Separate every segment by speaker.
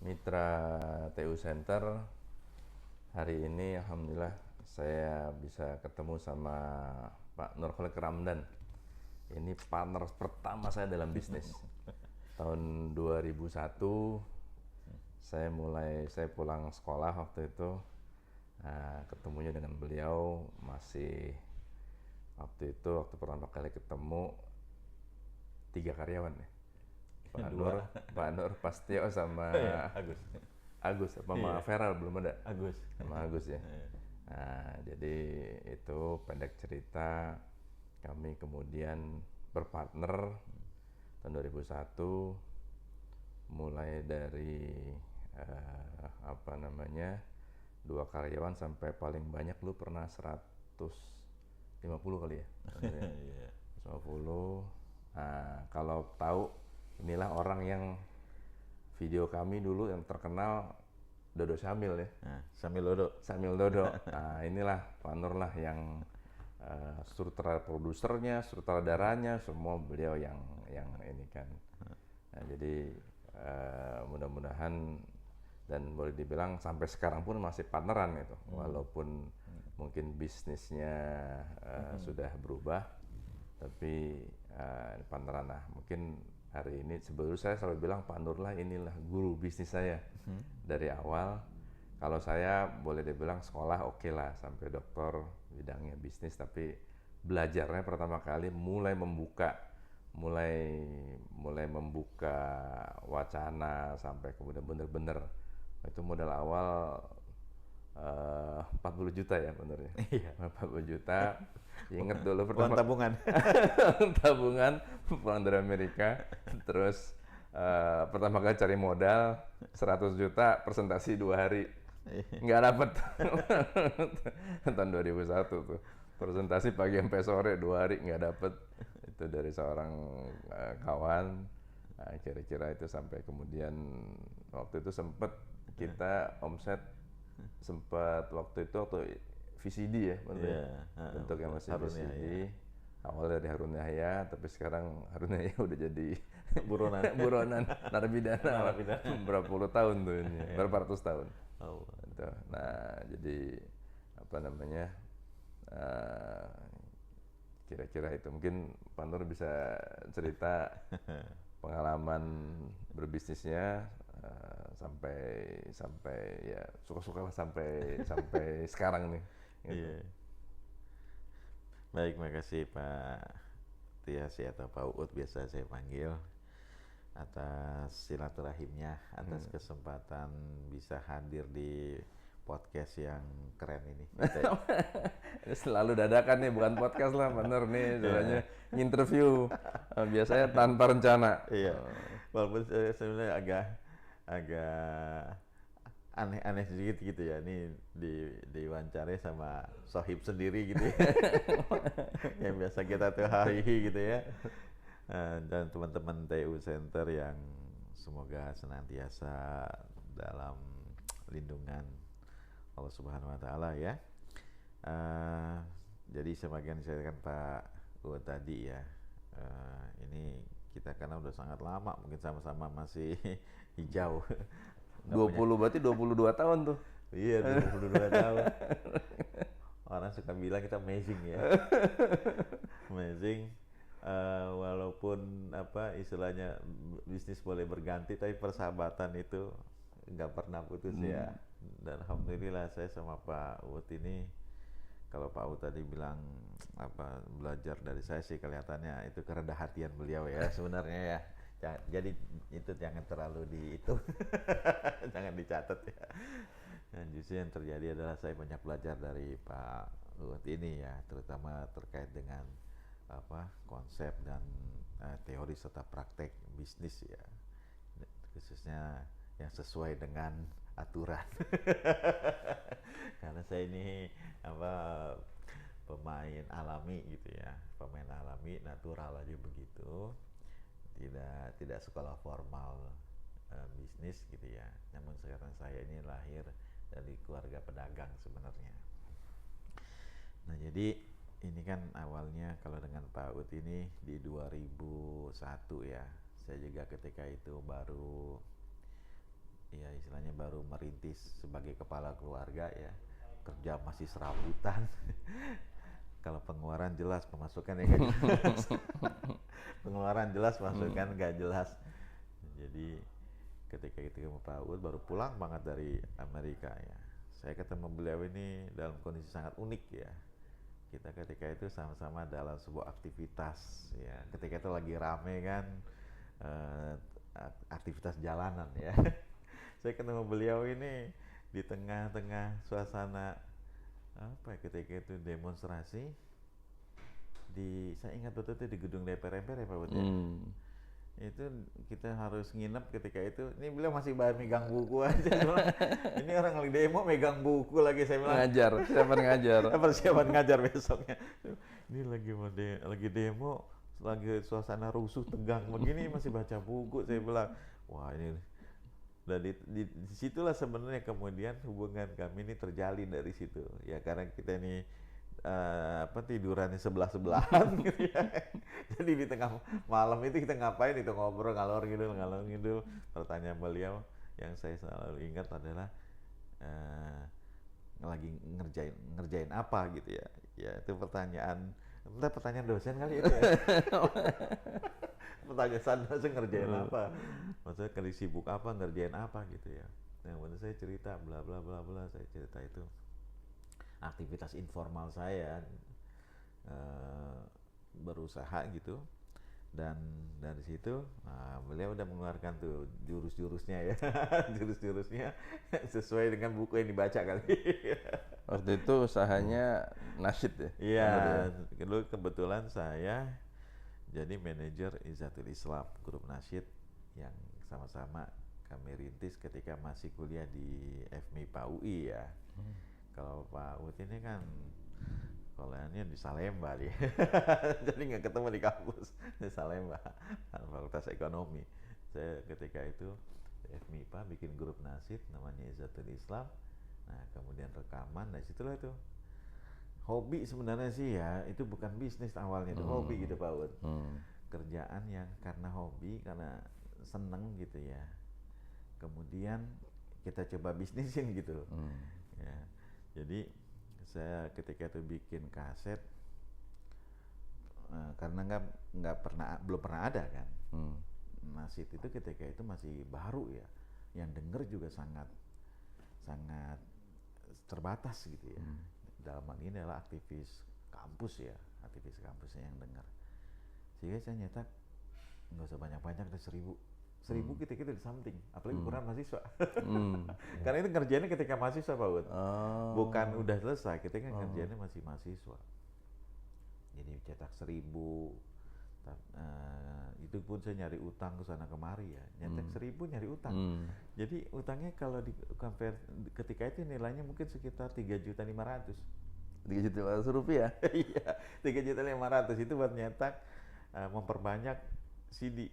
Speaker 1: Mitra TU Center. Hari ini alhamdulillah saya bisa ketemu sama Pak Nurholik Ramdan. Ini partner pertama saya dalam bisnis. Tahun 2001 saya pulang sekolah waktu itu, ketemunya dengan beliau masih waktu pertama kali ketemu 3 karyawan ya.
Speaker 2: Dua.
Speaker 1: Pak Nur Pastio sama
Speaker 2: Iya, Agus.
Speaker 1: Agus apa
Speaker 2: Iya.
Speaker 1: sama Feral belum ada.
Speaker 2: Agus.
Speaker 1: Sama Agus ya.
Speaker 2: Iya.
Speaker 1: Nah, jadi itu pendek cerita kami kemudian berpartner tahun 2001 mulai dari 2 karyawan sampai paling banyak lu pernah 150 kali ya.
Speaker 2: Iya.
Speaker 1: 150. Nah, kalau tahu inilah orang yang video kami dulu yang terkenal Dodo Syamil ya.
Speaker 2: Nah, sambil Dodo.
Speaker 1: Samil Dodo. Nah, inilah Pak Nur lah yang sutradara produsernya, sutradaranya, semua beliau yang ini kan. Nah, jadi mudah-mudahan dan boleh dibilang sampai sekarang pun masih partneran itu, walaupun mungkin bisnisnya sudah berubah, tapi partneran lah. Mungkin hari ini sebelum saya selalu bilang Pak Nur lah inilah guru bisnis saya dari awal. Kalau saya boleh dibilang sekolah oke lah sampai doktor bidangnya bisnis, tapi belajarnya pertama kali mulai membuka wacana sampai kemudian bener-bener itu modal awal 40 juta ya benernya.
Speaker 2: Iya.
Speaker 1: 40 juta. Ingat dulu
Speaker 2: Uang
Speaker 1: pertama
Speaker 2: tabungan.
Speaker 1: tabungan pulang dari Amerika, terus pertama kali cari modal 100 juta presentasi 2 hari nggak dapet. Tahun 2001 tuh presentasi pagi sampai sore 2 hari nggak dapet, itu dari seorang kawan. Nah, kira-kira itu sampai kemudian waktu itu sempet kita omset sempat waktu VCD ya bener ya?
Speaker 2: Iya.
Speaker 1: Bentuknya masih
Speaker 2: Harun
Speaker 1: VCD.
Speaker 2: Yahya.
Speaker 1: Awal dari Harun Yahya, tapi sekarang Harun Yahya udah jadi
Speaker 2: Buronan.
Speaker 1: buronan narapidana.
Speaker 2: Narapidana.
Speaker 1: Berapa puluh tahun tuh ini, berapa ratus tahun.
Speaker 2: Oh.
Speaker 1: Gitu. Nah, jadi apa namanya? eh, Kira-kira itu mungkin Pak Nur bisa cerita pengalaman berbisnisnya sampai sampai ya suka-suka lah sampai sekarang nih. Gitu.
Speaker 2: Iya. Baik, makasih Pak Tiasi atau Pak Uut biasa saya panggil, atas silaturahimnya, atas kesempatan bisa hadir di podcast yang keren ini.
Speaker 1: Selalu dadakan nih, bukan podcast lah, bener nih, sebenarnya interview biasanya tanpa rencana.
Speaker 2: Iya. Walaupun sebenarnya agak aneh-aneh sedikit gitu ya. Ini diwawancarai sama sohib sendiri gitu ya. Yang biasa kita tuh hari gitu ya. Dan teman-teman TU Center yang semoga senantiasa dalam lindungan Allah Subhanahu Wa Taala ya. Jadi sebagian saya kan Pak Uwe tadi ya, ini kita karena udah sangat lama, mungkin sama-sama masih hijau.
Speaker 1: 20 berarti 22 tahun tuh.
Speaker 2: Iya, 22 tahun. Orang suka bilang kita amazing ya. Amazing. Walaupun apa istilahnya bisnis boleh berganti, tapi persahabatan itu nggak pernah putus ya. Dan alhamdulillah saya sama Pak Uut ini, kalau Pak Uut tadi bilang apa belajar dari saya sih kelihatannya itu kerendah hatian beliau ya sebenarnya ya. Jadi itu jangan terlalu jangan dicatat ya. Dan justru yang terjadi adalah saya banyak belajar dari Pak Uut ini ya, terutama terkait dengan apa konsep dan teori serta praktek bisnis ya, khususnya yang sesuai dengan aturan. Karena saya ini apa pemain alami gitu ya, pemain alami natural aja begitu, tidak sekolah formal bisnis gitu ya. Namun sekarang saya ini lahir dari keluarga pedagang sebenarnya. Nah jadi ini kan awalnya kalau dengan Pak Ut ini di 2001 ya. Saya juga ketika itu baru ya istilahnya baru merintis sebagai kepala keluarga ya, kerja masih serabutan. Kalau pengeluaran jelas, pemasukan ya nggak jelas. Pengeluaran jelas, pemasukan nggak jelas. Jadi ketika itu Pak Uut baru pulang banget dari Amerika ya, saya ketemu beliau ini dalam kondisi sangat unik ya. Kita ketika itu sama-sama dalam sebuah aktivitas ya, ketika itu lagi rame kan, eh, aktivitas jalanan ya. Saya ketemu beliau ini di tengah-tengah suasana apa ya, ketika itu demonstrasi di, saya ingat betul itu di gedung DPR MPR ya Pak Bud ya. Itu kita harus nginep ketika itu. Ini beliau masih megang buku aja. Ini orang lagi demo megang buku lagi, saya bilang.
Speaker 1: Ngajar, siapa ngajar?
Speaker 2: Persiapan ngajar besoknya. Ini lagi demo, lagi suasana rusuh tegang begini masih baca buku, saya bilang. Wah ini. Dan di situlah sebenarnya kemudian hubungan kami ini terjalin dari situ. Ya karena kita ini tidurannya sebelah-sebelahan gitu ya. Jadi di tengah malam itu kita ngapain itu, ngobrol ngalor ngidul. Pertanyaan beliau yang saya selalu ingat adalah lagi ngerjain apa gitu ya. Ya itu pertanyaan dosen kali itu ya. Pertanyaan dosen ngerjain apa? Maksudnya kali sibuk apa, ngerjain apa gitu ya. Nah, kemudian saya cerita bla bla bla bla, saya cerita itu aktivitas informal saya, berusaha gitu, dan dari situ beliau udah mengeluarkan tuh jurus-jurusnya ya. Jurus-jurusnya sesuai dengan buku yang dibaca kali.
Speaker 1: Waktu itu usahanya nasyid ya?
Speaker 2: Iya, dulu kebetulan saya jadi manajer Izzatul Islam, grup nasyid yang sama-sama kami rintis ketika masih kuliah di FMIPA UI ya. Kalau Pak Uut ini kan kuliahnya di Salemba dia. Jadi nggak ketemu di kampus, di Salemba, Fakultas Ekonomi. Saya ketika itu FMIPA bikin grup nasyid namanya Izzatul Islam. Nah kemudian rekaman, dari situlah itu hobi sebenarnya sih ya, itu bukan bisnis awalnya, itu hobi gitu Pak Uut. Kerjaan yang karena hobi, karena seneng gitu ya. Kemudian kita coba bisnisin gitu. Ya. Jadi saya ketika itu bikin kaset, karena belum pernah ada kan. Nasyid itu ketika itu masih baru ya, yang denger juga sangat terbatas gitu ya. Dalam hal ini adalah aktivis kampus ya, aktivis kampusnya yang dengar. Sehingga saya nyetak nggak usah banyak-banyak, ada 1000 kita di something, apalagi ukuran mahasiswa. Karena itu ngerjainnya ketika mahasiswa Pak Uut. Bukan udah selesai, kita kan ngerjainnya masih mahasiswa. Jadi cetak 1000, itu pun saya nyari utang ke sana kemari ya. Nyetak 1000 nyari utang. Jadi utangnya kalau di compare ketika itu nilainya mungkin sekitar 3.500.000.
Speaker 1: 3.500.000 rupiah?
Speaker 2: Iya, 3.500.000 itu buat nyetak, memperbanyak CD,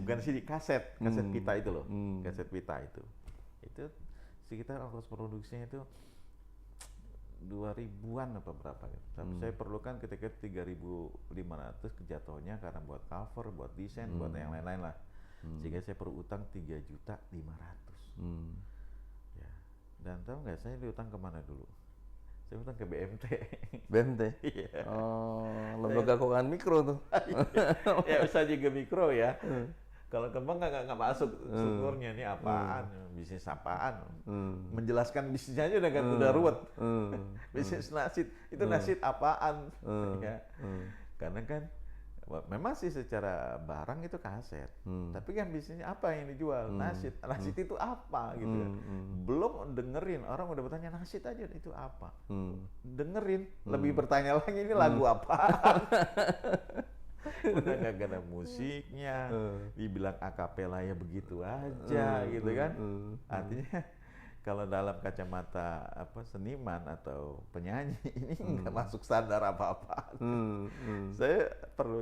Speaker 2: bukan CD, kaset pita itu loh, kaset pita itu sekitar ongkos produksinya itu 2.000-an apa berapa gitu. Tapi saya perlukan ketika 3.500 kejatuhnya karena buat cover, buat desain, buat yang lain-lain lah. Sehingga saya perlu utang 3.500.000. Ya. Dan tahu nggak saya diutang kemana dulu? Saya utang ke BMT.
Speaker 1: BMT?
Speaker 2: Iya.
Speaker 1: Oh, lembaga keuangan mikro tuh.
Speaker 2: Ya usaha juga mikro ya. Kalau ke bank nggak masuk strukturnya, ini apaan, bisnis apaan. Menjelaskan bisnisnya aja udah ruwet. Bisnis nasyid, itu nasyid apaan. Ya. Karena kan memang sih secara barang itu kaset, tapi kan bisnisnya apa yang dijual? Nasyid. Nasyid itu apa gitu. Belum dengerin, orang udah bertanya nasyid aja itu apa. Dengerin, lebih bertanya lagi ini lagu apaan. Udah gak ada musiknya, dibilang akapela ya begitu aja gitu kan. Artinya kalau dalam kacamata seniman atau penyanyi ini nggak masuk standar apa-apa. Saya perlu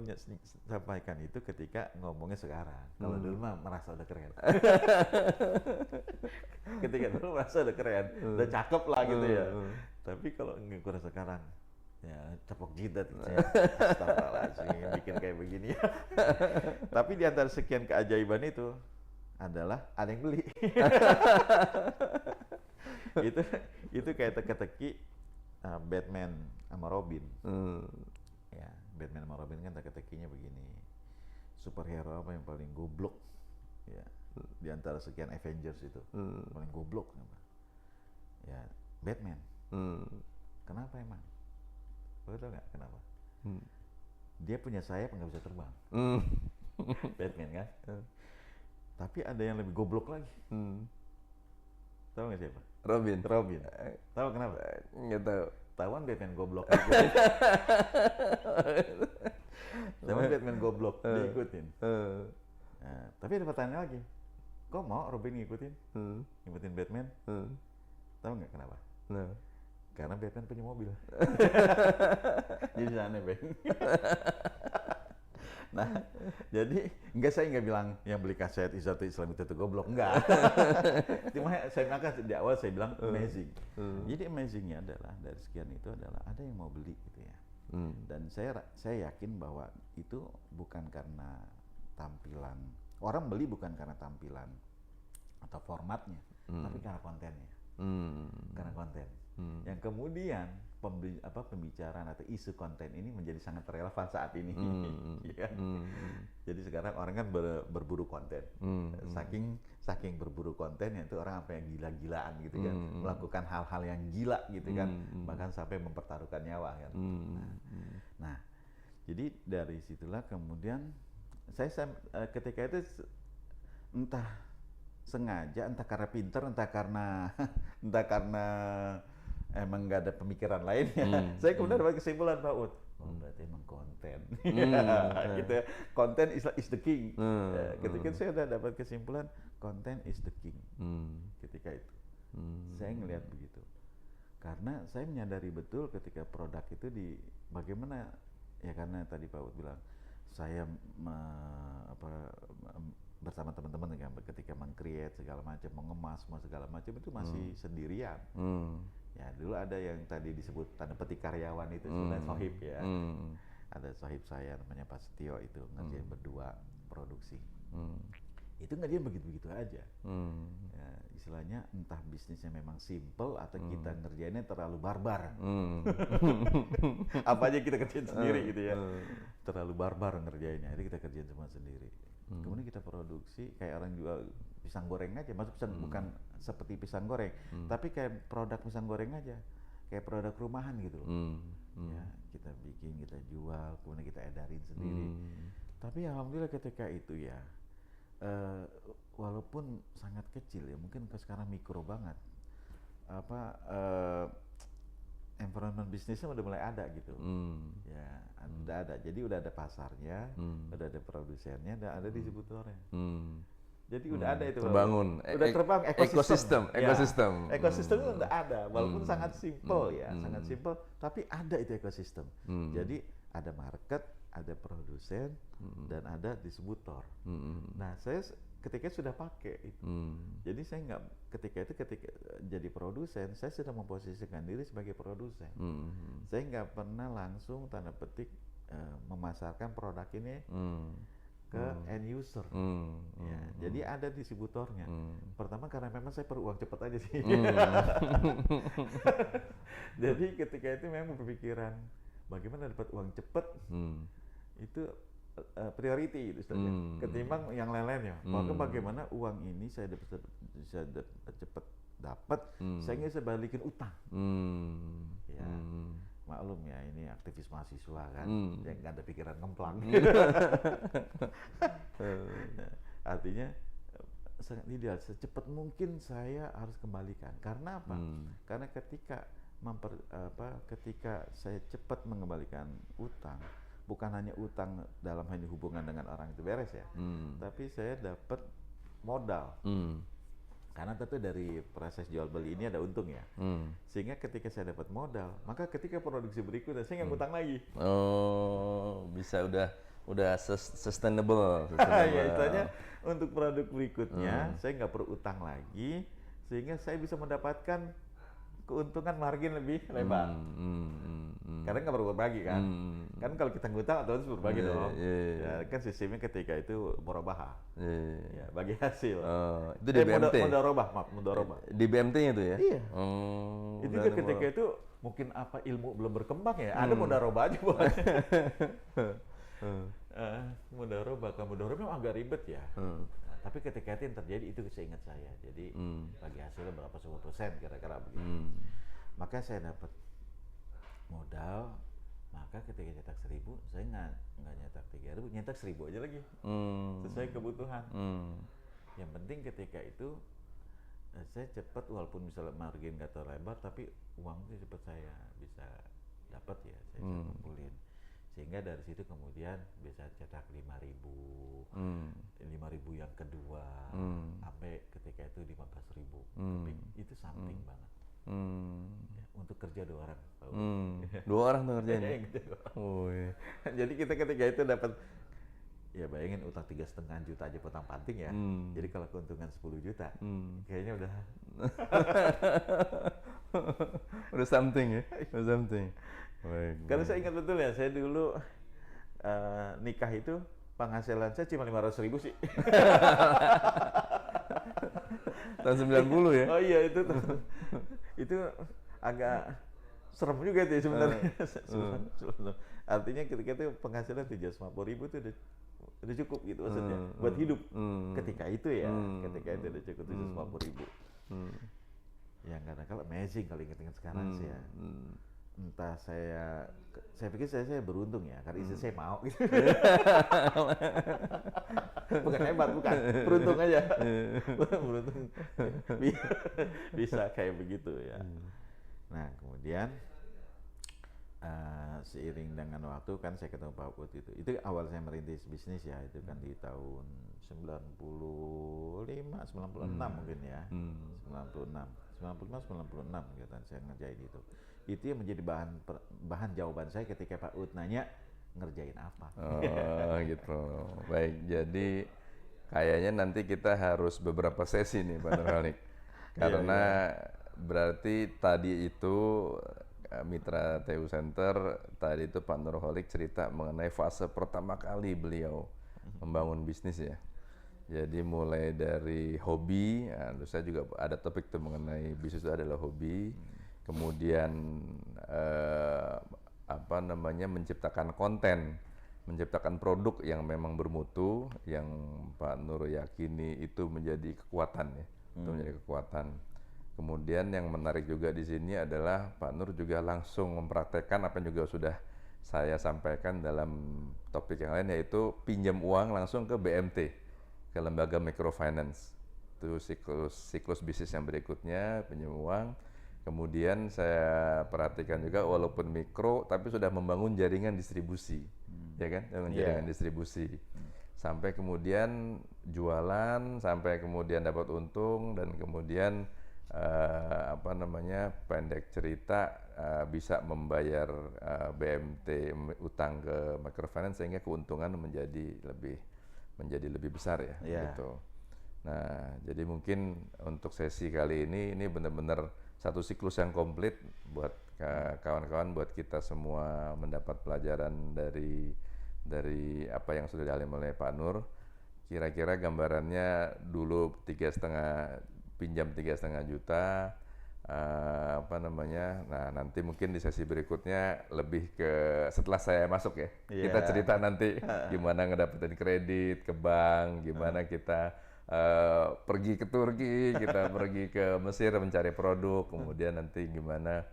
Speaker 2: sampaikan itu ketika ngomongnya sekarang. Kalau dulu mah merasa udah keren. Ketika dulu merasa udah keren, udah cakep lah gitu ya. Tapi kalau ngikutin sekarang, ya cepok jidat saya. Astagfirullahaladzim, bikin kayak begini. Tapi di antara sekian keajaiban itu, adalah ada yang beli. itu itu kayak teka-teki Batman sama Robin. Ya, Batman sama Robin kan teka-tekinya begini. Superhero apa yang paling goblok? Ya, di antara sekian Avengers itu paling goblok apa? Ya, Batman. Kenapa emang? Lo tau nggak kenapa? Dia punya sayap nggak bisa terbang. Batman kan? Tapi ada yang lebih goblok lagi. Tahu nggak siapa?
Speaker 1: Robin.
Speaker 2: Tahu kenapa?
Speaker 1: Nggak tahu.
Speaker 2: Tahuan Batman goblok. Tahuan Batman goblok diikutin. Nah, tapi ada pertanyaan lagi. Kok mau Robin ngikutin Batman? Tahu nggak kenapa? Karena Batman punya mobil. Jadi aneh, Bang. Nah, jadi saya nggak bilang yang beli kaset Islam itu goblok, enggak. Cuma di awal saya bilang amazing. Jadi amazingnya adalah dari sekian itu adalah ada yang mau beli gitu ya. Dan saya yakin bahwa itu bukan karena tampilan. Orang beli bukan karena tampilan atau formatnya, tapi karena kontennya. Karena konten. Yang kemudian pembicaraan atau isu konten ini menjadi sangat relevan saat ini. Ya. Jadi sekarang orang kan berburu konten. Saking berburu konten itu orang apa yang gila-gilaan gitu kan, melakukan hal-hal yang gila gitu kan, bahkan sampai mempertaruhkan nyawa kan. Nah, jadi dari situlah kemudian saya ketika itu entah sengaja, entah karena pinter, entah karena emang nggak ada pemikiran lainnya. Saya kemudian dapat kesimpulan, Pak Ud, berarti emang konten. Gitu ya. Konten is the king. Ketika saya udah dapat kesimpulan, konten is the king. Ketika itu, saya ngelihat begitu. Karena saya menyadari betul ketika produk itu bagaimana ya, karena tadi Pak Ud bilang, saya bersama teman-teman kan ketika meng-create segala macam, mengemas segala macam itu masih sendirian. Ya dulu ada yang tadi disebut tanda petik karyawan itu sebenarnya sohib ya. Ada sohib saya namanya Pak Setio itu ngerjain berdua produksi. Itu ngerjain begitu-begitu aja. Ya, istilahnya entah bisnisnya memang simple atau kita ngerjainnya terlalu barbar. Apa aja kita kerjain sendiri gitu ya. Terlalu barbar ngerjainnya, jadi kita kerjain semua sendiri. Kemudian kita produksi kayak orang jual pisang goreng aja, bukan seperti pisang goreng, tapi kayak produk pisang goreng aja, kayak produk rumahan gitu. Ya, kita bikin, kita jual, kemudian kita edarin sendiri. Tapi alhamdulillah ketika itu ya, walaupun sangat kecil ya, mungkin sekarang mikro banget, environment bisnisnya udah mulai ada gitu. Ya, udah ada. Jadi udah ada pasarnya, udah ada produsennya, udah ada distributornya. Jadi udah ada itu.
Speaker 1: Terbangun.
Speaker 2: Udah terbang ekosistem. Ekosistem itu udah ada, walaupun sangat simple ya, sangat simple, tapi ada itu ekosistem. Jadi ada market, ada produsen, dan ada distributor. Nah, saya ketika sudah pakai itu, jadi saya nggak ketika jadi produsen, saya sudah memposisikan diri sebagai produsen. Saya nggak pernah langsung tanda petik memasarkan produk ini ke end user. Ya, jadi ada distributornya. Pertama karena memang saya perlu uang cepat aja sih. Jadi ketika itu memang berpikiran bagaimana dapat uang cepat, itu priority itu ketimbang yang lain-lainnya. Maka bagaimana uang ini saya bisa cepat dapat, saya nggak bisa balikin utang. Ya, maklum ya, ini aktivis mahasiswa kan, yang nggak ada pikiran ngemplang. Artinya sangat ideal, secepat mungkin saya harus kembalikan. Karena apa? Karena ketika saya cepat mengembalikan utang, bukan hanya utang dalam hal ini hubungan dengan orang itu beres ya, tapi saya dapat modal. Karena tentu dari proses jual beli ini ada untung ya, sehingga ketika saya dapat modal, maka ketika produksi berikutnya saya nggak utang lagi.
Speaker 1: Oh, bisa udah sustainable.
Speaker 2: Ya, istilahnya untuk produk berikutnya saya nggak perlu utang lagi, sehingga saya bisa mendapatkan keuntungan margin lebih lebar. Karena nggak perlu berbagi kan. Kan kalau kita ngutang otomatis berbagi dong. Ya, kan sistemnya ketika itu murabahah. Ya, bagi hasil.
Speaker 1: Itu di BMT.
Speaker 2: Mudharabah.
Speaker 1: Di BMT-nya itu ya?
Speaker 2: Iya. Itu kan ketika itu mungkin apa ilmu belum berkembang ya. Ada mudharabah aja buat. Mudharabah memang agak ribet ya. Nah, tapi ketika itu yang terjadi itu seingat saya. Jadi bagi hasilnya berapa 10% kira-kira begitu. Maka saya dapat modal, maka ketika nyetak 1.000 saya nggak nyetak 3.000, nyetak 1.000 aja lagi sesuai kebutuhan. Yang penting ketika itu saya cepat, walaupun misalnya margin nggak terlalu lebar, tapi uangnya cepat saya bisa dapat ya, saya bisa kumpulin. Sehingga dari situ kemudian bisa cetak 5.000, 5.000 yang kedua, sampai ketika itu 15.000. Itu something banget. Ya, untuk kerja 2 orang.
Speaker 1: 2 orang tuh kerjanya.
Speaker 2: Jadi kita ketika itu dapat, ya bayangin utang 3,5 juta aja potong panting ya. Jadi kalau keuntungan 10 juta, kayaknya udah
Speaker 1: udah something ya, udah something.
Speaker 2: Karena saya ingat betul ya, saya dulu nikah itu penghasilan saya cuma 500.000 sih.
Speaker 1: Tahun 90 ya?
Speaker 2: Oh iya, itu agak serem juga tuh sebenarnya. Artinya ketika itu penghasilan 750.000 itu udah cukup gitu maksudnya buat hidup. Ketika itu ya, ketika itu udah cukup 750.000. Ya karena kalau amazing kalau ingat-ingat sekarang sih ya. Entah saya pikir saya beruntung ya, karena istri saya mau gitu. Bukan hebat, bukan, beruntung aja. Beruntung bisa kayak begitu ya. Nah kemudian seiring dengan waktu kan saya ketemu Pak Ut itu awal saya merintis bisnis ya, itu kan di tahun 96 mungkin ya. 96 gitu saya ngerjain itu. Itu yang menjadi bahan jawaban saya ketika Pak Ut nanya ngerjain apa.
Speaker 1: Oh gitu. Baik, jadi kayaknya nanti kita harus beberapa sesi nih Pak Nurholik. Karena berarti tadi itu Mitra TU Center, tadi itu Pak Nurholik cerita mengenai fase pertama kali beliau membangun bisnis ya. Jadi mulai dari hobi, saya juga ada topik tuh mengenai bisnis itu adalah hobi. Kemudian menciptakan konten, menciptakan produk yang memang bermutu, yang Pak Nur yakini itu menjadi kekuatan ya, itu menjadi kekuatan. Kemudian yang menarik juga di sini adalah Pak Nur juga langsung mempraktekkan apa yang juga sudah saya sampaikan dalam topik yang lain, yaitu pinjam uang langsung ke BMT, ke lembaga microfinance. Itu siklus bisnis yang berikutnya, pinjam uang. Kemudian saya perhatikan juga walaupun mikro tapi sudah membangun jaringan distribusi, ya kan? Jaringan distribusi. Sampai kemudian jualan, sampai kemudian dapat untung, dan kemudian pendek cerita bisa membayar BMT utang ke microfinance sehingga keuntungan menjadi lebih besar ya, gitu. Nah, jadi mungkin untuk sesi kali ini benar-benar satu siklus yang komplit buat kawan-kawan, buat kita semua mendapat pelajaran dari apa yang sudah dialami oleh Pak Nur. Kira-kira gambarannya dulu pinjam 3,5 juta, nah nanti mungkin di sesi berikutnya lebih ke setelah saya masuk ya, kita cerita nanti gimana ngedapetin kredit ke bank, gimana kita pergi ke Turki, kita pergi ke Mesir mencari produk, kemudian nanti gimana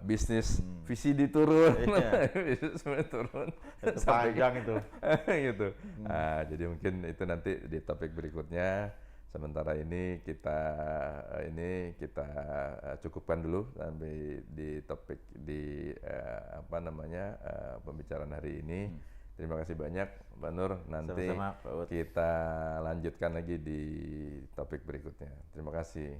Speaker 1: bisnis VCD turun, bisnis turun,
Speaker 2: itu panjang itu.
Speaker 1: gitu. Nah, jadi mungkin itu nanti di topik berikutnya. Sementara ini kita cukupkan dulu sampai di topik pembicaraan hari ini. Terima kasih banyak Pak Nur. Nanti
Speaker 2: Sama-sama, Pak Ut.
Speaker 1: kita lanjutkan lagi di topik berikutnya. Terima kasih.